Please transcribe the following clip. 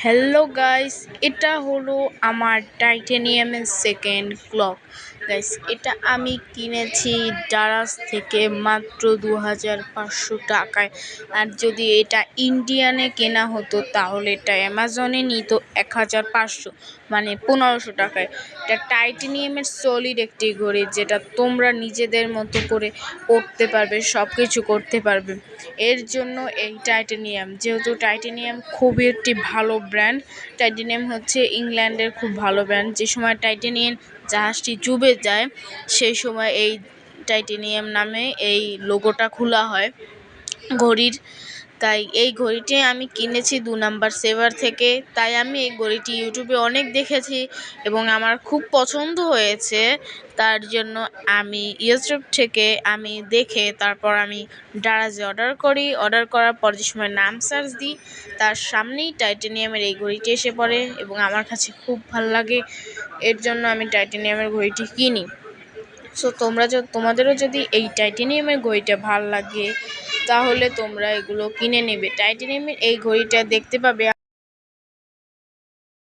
Hello guys, এটা হলো আমার টাইটেনিয়ামের সেকেন্ড ক্লক। গাইস, এটা আমি কিনেছি ডারাস থেকে মাত্র 2500 টাকায়। আর যদি এটা ইন্ডিয়ানে কেনা হতো তাহলে এটা অ্যামাজনে নিত 1500, মানে 1500 টাকায়। এটা টাইটেনিয়ামের সলিড একটি ঘড়ি, যেটা তোমরা নিজেদের মতো করে পড়তে পারবে, সব কিছু করতে পারবে। এর জন্য এই টাইটেনিয়াম, যেহেতু টাইটেনিয়াম খুবই একটি ভালো ব্র্যান্ড। টাইটেনিয়াম হচ্ছে ইংল্যান্ডের খুব ভালো ব্র্যান্ড। যে সময় টাইটেনিয়াম জাহাজটি ডুবে যায় সেই সময় এই টাইটেনিয়াম নামে এই লোগোটা খোলা হয় ঘড়ির। তাই এই ঘড়িটি আমি কিনেছি 2 নাম্বার সেভার থেকে। তাই আমি এই ঘড়িটি ইউটিউবে অনেক দেখেছি এবং আমার খুব পছন্দ হয়েছে। তার জন্য আমি ইউটিউব থেকে দেখে তারপর আমি ডারাজে অর্ডার করার পর যে সময় নাম সার্চ দিই, তার সামনেই টাইটেনিয়ামের এই ঘড়িটি এসে পড়ে এবং আমার কাছে খুব ভালো লাগে। এর জন্য আমি টাইটেনিয়ামের ঘড়িটি কিনি। সো তোমাদেরও যদি এই টাইটেনিয়ামের ঘড়িটা ভাল লাগে তাহলে তোমরা এগুলো কিনে নেবে। টাইটেনিয়ামের এই ঘড়িটা দেখতে পাবে